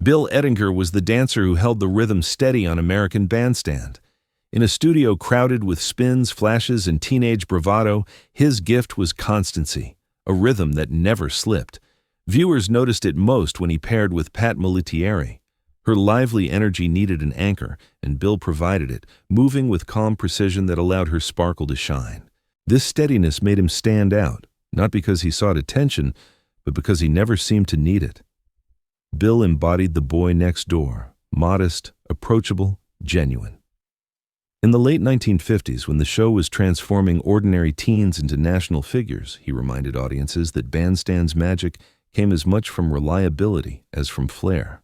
Bill Ettinger was the dancer who held the rhythm steady on American Bandstand. In a studio crowded with spins, flashes, and teenage bravado, his gift was constancy, a rhythm that never slipped. Viewers noticed it most when he paired with Pat Molittieri. Her lively energy needed an anchor, and Bill provided it, moving with calm precision that allowed her sparkle to shine. This steadiness made him stand out, not because he sought attention, but because he never seemed to need it. Bill embodied the boy next door, modest, approachable, genuine. In the late 1950s, when the show was transforming ordinary teens into national figures, he reminded audiences that Bandstand's magic came as much from reliability as from flair.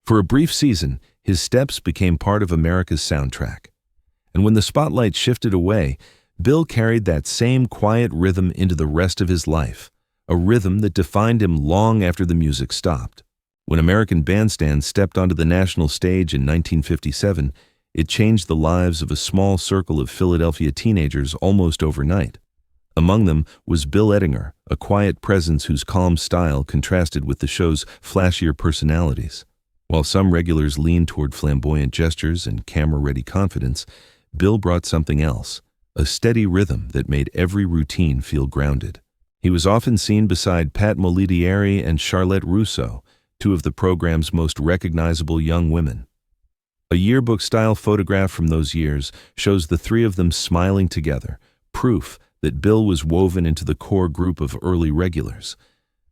For a brief season, his steps became part of America's soundtrack. And when the spotlight shifted away, Bill carried that same quiet rhythm into the rest of his life, a rhythm that defined him long after the music stopped. When American Bandstand stepped onto the national stage in 1957, it changed the lives of a small circle of Philadelphia teenagers almost overnight. Among them was Bill Ettinger, a quiet presence whose calm style contrasted with the show's flashier personalities. While some regulars leaned toward flamboyant gestures and camera-ready confidence, Bill brought something else, a steady rhythm that made every routine feel grounded. He was often seen beside Pat Molittieri and Charlotte Russo, two of the program's most recognizable young women. A yearbook-style photograph from those years shows the three of them smiling together, proof that Bill was woven into the core group of early regulars.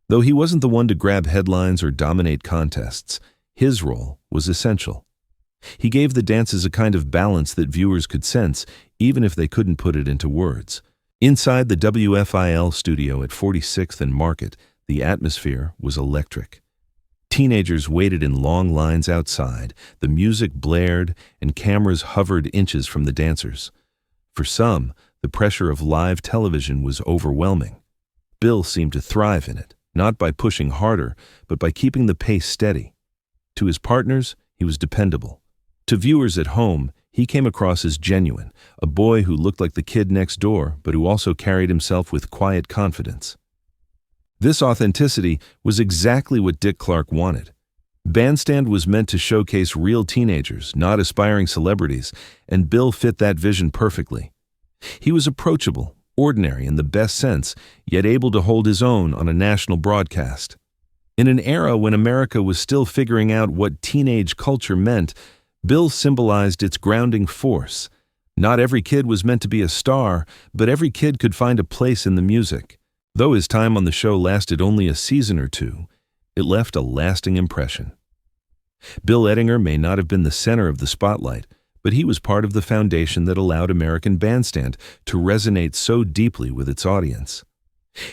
Though he wasn't the one to grab headlines or dominate contests, his role was essential. He gave the dances a kind of balance that viewers could sense, even if they couldn't put it into words. Inside the WFIL studio at 46th and Market, the atmosphere was electric. Teenagers waited in long lines outside, the music blared, and cameras hovered inches from the dancers. For some, the pressure of live television was overwhelming. Bill seemed to thrive in it, not by pushing harder, but by keeping the pace steady. To his partners, he was dependable. To viewers at home, he came across as genuine, a boy who looked like the kid next door, but who also carried himself with quiet confidence. This authenticity was exactly what Dick Clark wanted. Bandstand was meant to showcase real teenagers, not aspiring celebrities, and Bill fit that vision perfectly. He was approachable, ordinary in the best sense, yet able to hold his own on a national broadcast. In an era when America was still figuring out what teenage culture meant, Bill symbolized its grounding force. Not every kid was meant to be a star, but every kid could find a place in the music. Though his time on the show lasted only a season or two, it left a lasting impression. Bill Ettinger may not have been the center of the spotlight, but he was part of the foundation that allowed American Bandstand to resonate so deeply with its audience.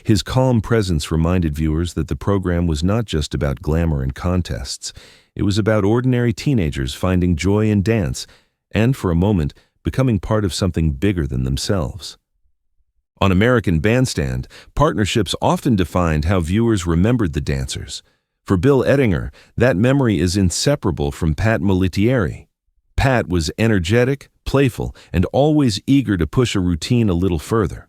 His calm presence reminded viewers that the program was not just about glamour and contests. It was about ordinary teenagers finding joy in dance and, for a moment, becoming part of something bigger than themselves. On American Bandstand, partnerships often defined how viewers remembered the dancers. For Bill Ettinger, that memory is inseparable from Pat Molittieri. Pat was energetic, playful, and always eager to push a routine a little further.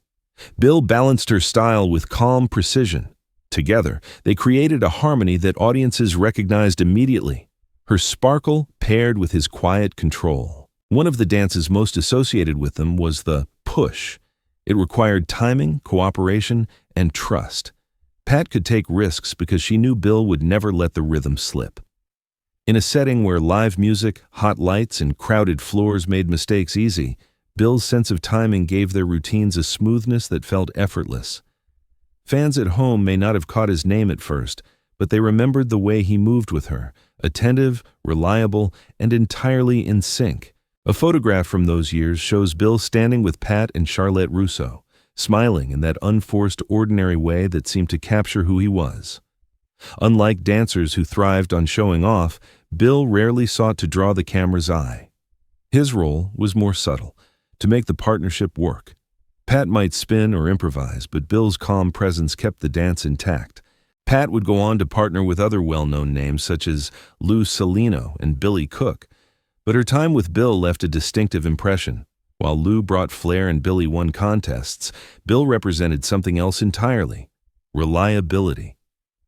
Bill balanced her style with calm precision. Together, they created a harmony that audiences recognized immediately. Her sparkle paired with his quiet control. One of the dances most associated with them was the push. It required timing, cooperation, and trust. Pat could take risks because she knew Bill would never let the rhythm slip. In a setting where live music, hot lights, and crowded floors made mistakes easy, Bill's sense of timing gave their routines a smoothness that felt effortless. Fans at home may not have caught his name at first, but they remembered the way he moved with her, attentive, reliable, and entirely in sync. A photograph from those years shows Bill standing with Pat and Charlotte Russo, smiling in that unforced, ordinary way that seemed to capture who he was. Unlike dancers who thrived on showing off, Bill rarely sought to draw the camera's eye. His role was more subtle, to make the partnership work. Pat might spin or improvise, but Bill's calm presence kept the dance intact. Pat would go on to partner with other well-known names such as Lou Salino and Billy Cook, but her time with Bill left a distinctive impression. While Lou brought flair and Billy won contests, Bill represented something else entirely: reliability.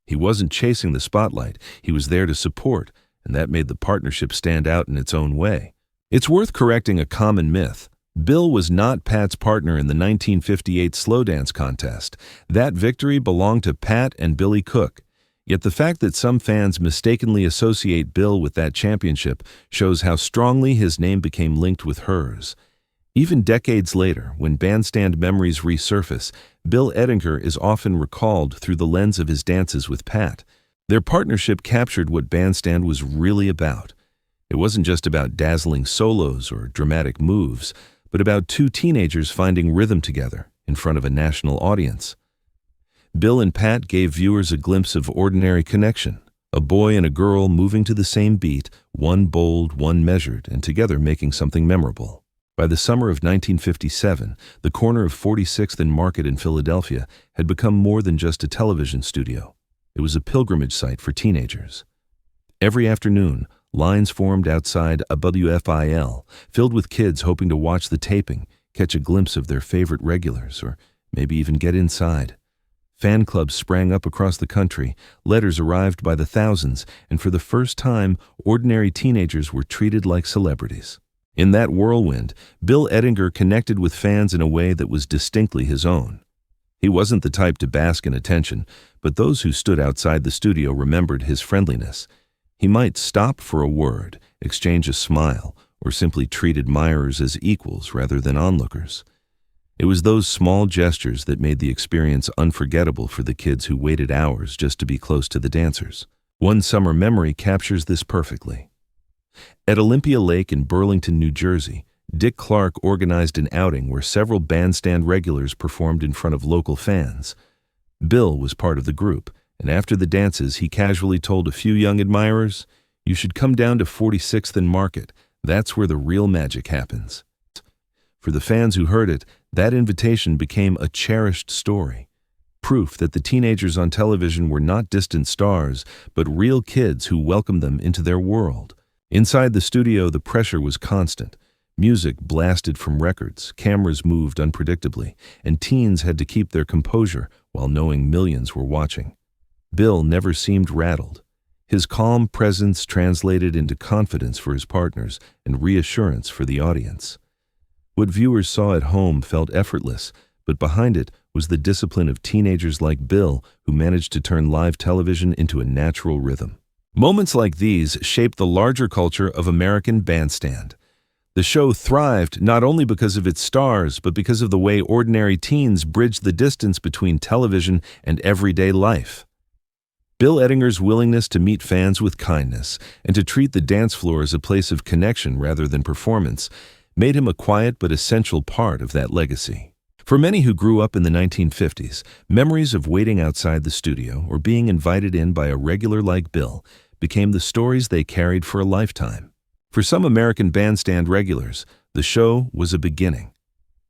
He wasn't chasing the spotlight, he was there to support, and that made the partnership stand out in its own way. It's worth correcting a common myth. Bill was not Pat's partner in the 1958 slow dance contest. That victory belonged to Pat and Billy Cook. Yet the fact that some fans mistakenly associate Bill with that championship shows how strongly his name became linked with hers. Even decades later, when bandstand memories resurface, Bill Ettinger is often recalled through the lens of his dances with Pat. Their partnership captured what bandstand was really about. It wasn't just about dazzling solos or dramatic moves, but about two teenagers finding rhythm together in front of a national audience. Bill and Pat gave viewers a glimpse of ordinary connection, a boy and a girl moving to the same beat, one bold, one measured, and together making something memorable. By the summer of 1957, the corner of 46th and Market in Philadelphia had become more than just a television studio. It was a pilgrimage site for teenagers. Every afternoon, lines formed outside a WFIL, filled with kids hoping to watch the taping, catch a glimpse of their favorite regulars, or maybe even get inside. Fan clubs sprang up across the country, letters arrived by the thousands, and for the first time, ordinary teenagers were treated like celebrities. In that whirlwind, Bill Ettinger connected with fans in a way that was distinctly his own. He wasn't the type to bask in attention, but those who stood outside the studio remembered his friendliness. He might stop for a word, exchange a smile, or simply treat admirers as equals rather than onlookers. It was those small gestures that made the experience unforgettable for the kids who waited hours just to be close to the dancers. One summer memory captures this perfectly. At Olympia Lake in Burlington, New Jersey, Dick Clark organized an outing where several bandstand regulars performed in front of local fans. Bill was part of the group, and after the dances he casually told a few young admirers, "You should come down to 46th and Market. That's where the real magic happens." For the fans who heard it, that invitation became a cherished story. Proof that the teenagers on television were not distant stars, but real kids who welcomed them into their world. Inside the studio, the pressure was constant. Music blasted from records, cameras moved unpredictably, and teens had to keep their composure while knowing millions were watching. Bill never seemed rattled. His calm presence translated into confidence for his partners and reassurance for the audience. What viewers saw at home felt effortless, but behind it was the discipline of teenagers like Bill who managed to turn live television into a natural rhythm. Moments like these shaped the larger culture of American Bandstand. The show thrived not only because of its stars, but because of the way ordinary teens bridged the distance between television and everyday life. Bill Ettinger's willingness to meet fans with kindness and to treat the dance floor as a place of connection rather than performance made him a quiet but essential part of that legacy. For many who grew up in the 1950s, memories of waiting outside the studio or being invited in by a regular like Bill became the stories they carried for a lifetime. For some American Bandstand regulars, the show was a beginning.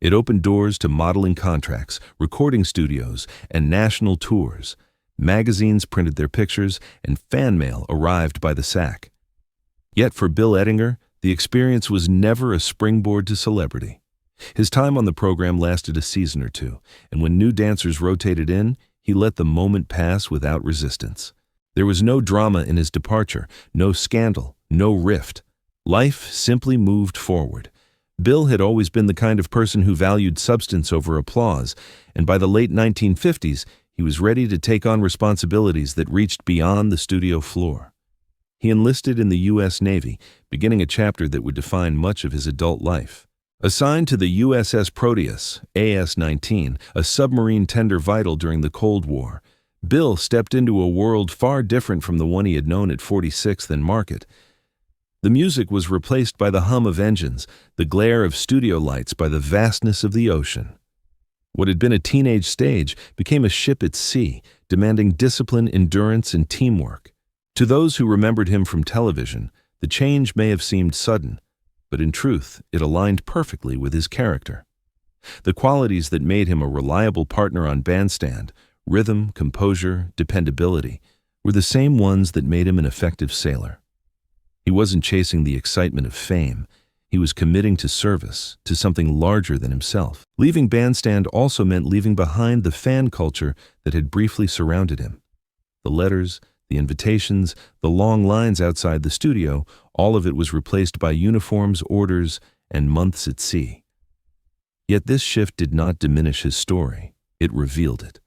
It opened doors to modeling contracts, recording studios, and national tours. Magazines printed their pictures, and fan mail arrived by the sack. Yet for Bill Ettinger, the experience was never a springboard to celebrity. His time on the program lasted a season or two, and when new dancers rotated in, he let the moment pass without resistance. There was no drama in his departure, no scandal, no rift. Life simply moved forward. Bill had always been the kind of person who valued substance over applause, and by the late 1950s, he was ready to take on responsibilities that reached beyond the studio floor. He enlisted in the U.S. Navy, beginning a chapter that would define much of his adult life. Assigned to the USS Proteus, AS-19, a submarine tender vital during the Cold War, Bill stepped into a world far different from the one he had known at 46th and Market. The music was replaced by the hum of engines, the glare of studio lights by the vastness of the ocean. What had been a teenage stage became a ship at sea, demanding discipline, endurance, and teamwork. To those who remembered him from television, the change may have seemed sudden, but in truth, it aligned perfectly with his character. The qualities that made him a reliable partner on Bandstand, rhythm, composure, dependability, were the same ones that made him an effective sailor. He wasn't chasing the excitement of fame. He was committing to service, to something larger than himself. Leaving Bandstand also meant leaving behind the fan culture that had briefly surrounded him. the letters, the invitations, the long lines outside the studio, all of it was replaced by uniforms, orders, and months at sea. Yet this shift did not diminish his story. It revealed it.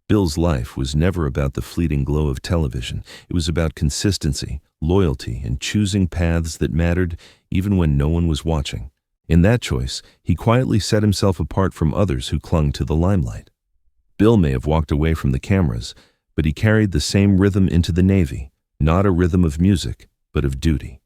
Bill's life was never about the fleeting glow of television. It was about consistency, loyalty, and choosing paths that mattered even when no one was watching. In that choice, he quietly set himself apart from others who clung to the limelight. Bill may have walked away from the cameras, but he carried the same rhythm into the Navy, not a rhythm of music, but of duty.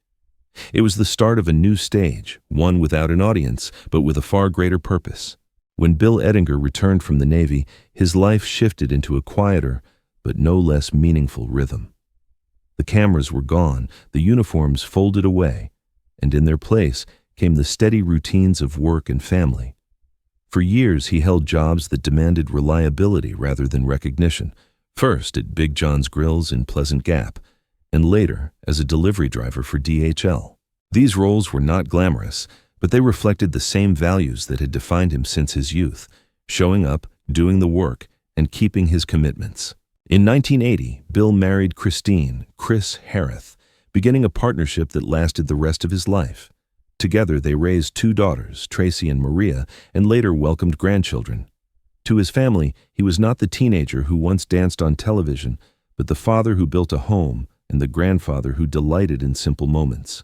It was the start of a new stage, one without an audience, but with a far greater purpose. When Bill Ettinger returned from the Navy, his life shifted into a quieter, but no less meaningful rhythm. The cameras were gone, the uniforms folded away, and in their place came the steady routines of work and family. For years, he held jobs that demanded reliability rather than recognition, first at Big John's Grills in Pleasant Gap, and later as a delivery driver for DHL. These roles were not glamorous, but they reflected the same values that had defined him since his youth: showing up, doing the work, and keeping his commitments. In 1980, Bill married Chris Hareth, beginning a partnership that lasted the rest of his life. Together, they raised 2 daughters, Tracy and Maria, and later welcomed grandchildren. To his family, he was not the teenager who once danced on television, but the father who built a home and the grandfather who delighted in simple moments.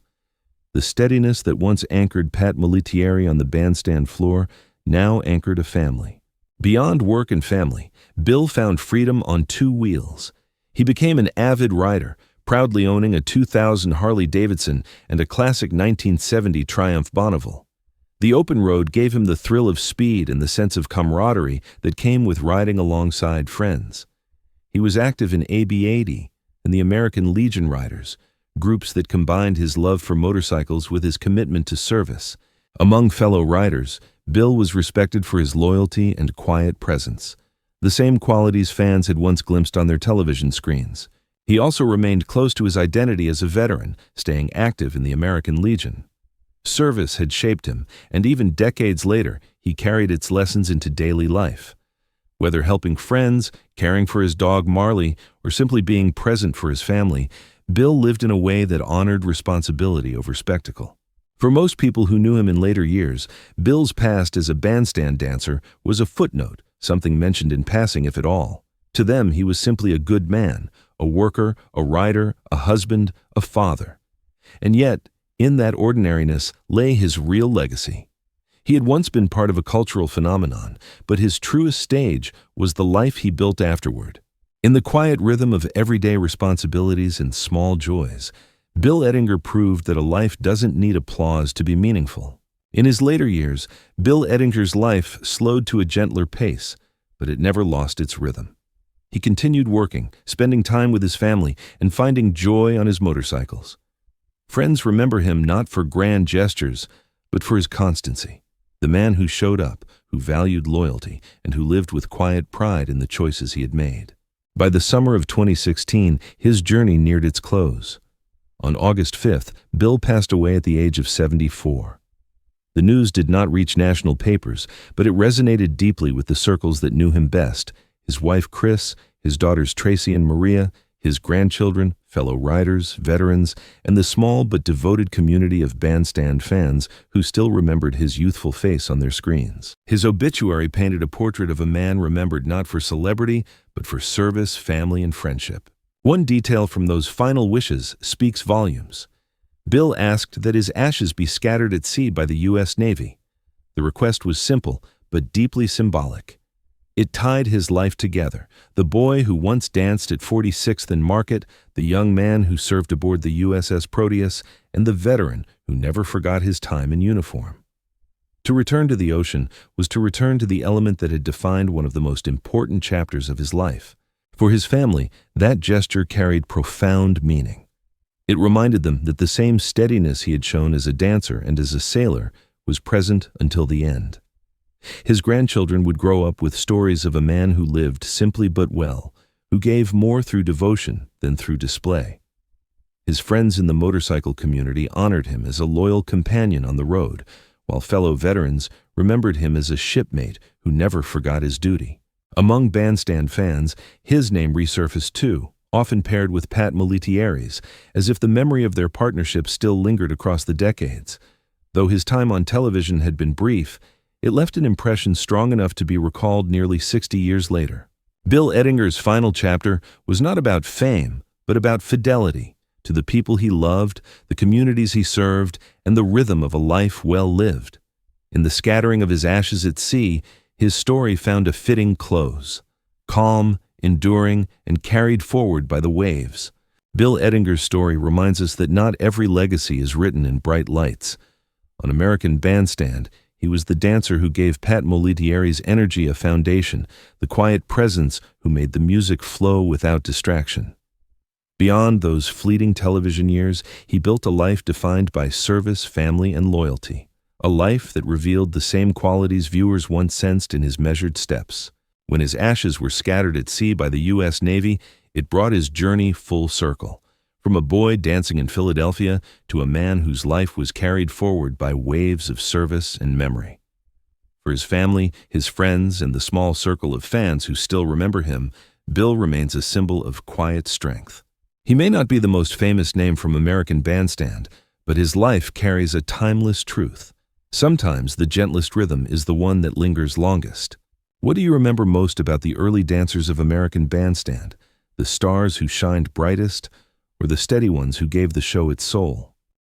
The steadiness that once anchored Pat Molittieri on the bandstand floor now anchored a family. Beyond work and family, Bill found freedom on 2 wheels. He became an avid rider, proudly owning a 2000 Harley-Davidson and a classic 1970 Triumph Bonneville. The open road gave him the thrill of speed and the sense of camaraderie that came with riding alongside friends. He was active in AB-80 and the American Legion Riders, groups that combined his love for motorcycles with his commitment to service. Among fellow riders, Bill was respected for his loyalty and quiet presence, the same qualities fans had once glimpsed on their television screens. He also remained close to his identity as a veteran, staying active in the American Legion. Service had shaped him, and even decades later, he carried its lessons into daily life. Whether helping friends, caring for his dog Marley, or simply being present for his family, Bill lived in a way that honored responsibility over spectacle. For most people who knew him in later years, Bill's past as a bandstand dancer was a footnote, something mentioned in passing if at all. To them, he was simply a good man, a worker, a rider, a husband, a father. And yet, in that ordinariness lay his real legacy. He had once been part of a cultural phenomenon, but his truest stage was the life he built afterward. In the quiet rhythm of everyday responsibilities and small joys, Bill Ettinger proved that a life doesn't need applause to be meaningful. In his later years, Bill Ettinger's life slowed to a gentler pace, but it never lost its rhythm. He continued working, spending time with his family, and finding joy on his motorcycles. Friends remember him not for grand gestures, but for his constancy. The man who showed up, who valued loyalty, and who lived with quiet pride in the choices he had made. By the summer of 2016, his journey neared its close. On August 5th, Bill passed away at the age of 74. The news did not reach national papers, but it resonated deeply with the circles that knew him best: his wife Chris, his daughters Tracy and Maria, his grandchildren, fellow riders, veterans, and the small but devoted community of bandstand fans who still remembered his youthful face on their screens. His obituary painted a portrait of a man remembered not for celebrity, but for service, family, and friendship. One detail from those final wishes speaks volumes. Bill asked that his ashes be scattered at sea by the U.S. Navy. The request was simple, but deeply symbolic. It tied his life together: the boy who once danced at 46th and Market, the young man who served aboard the USS Proteus, and the veteran who never forgot his time in uniform. To return to the ocean was to return to the element that had defined one of the most important chapters of his life. For his family, that gesture carried profound meaning. It reminded them that the same steadiness he had shown as a dancer and as a sailor was present until the end. His grandchildren would grow up with stories of a man who lived simply but well, who gave more through devotion than through display. His friends in the motorcycle community honored him as a loyal companion on the road, while fellow veterans remembered him as a shipmate who never forgot his duty. Among bandstand fans, his name resurfaced too, often paired with Pat Molittieri's, as if the memory of their partnership still lingered across the decades. Though his time on television had been brief, it left an impression strong enough to be recalled nearly 60 years later. Bill Ettinger's final chapter was not about fame, but about fidelity to the people he loved, the communities he served, and the rhythm of a life well lived. In the scattering of his ashes at sea, his story found a fitting close. Calm, enduring, and carried forward by the waves. Bill Ettinger's story reminds us that not every legacy is written in bright lights. On American Bandstand, he was the dancer who gave Pat Molittieri's energy a foundation, the quiet presence who made the music flow without distraction. Beyond those fleeting television years, he built a life defined by service, family, and loyalty. A life that revealed the same qualities viewers once sensed in his measured steps. When his ashes were scattered at sea by the U.S. Navy, it brought his journey full circle. From a boy dancing in Philadelphia to a man whose life was carried forward by waves of service and memory. For his family, his friends, and the small circle of fans who still remember him, Bill remains a symbol of quiet strength. He may not be the most famous name from American Bandstand, but his life carries a timeless truth. Sometimes the gentlest rhythm is the one that lingers longest. What do you remember most about the early dancers of American Bandstand? The stars who shined brightest, or the steady ones who gave the show its soul?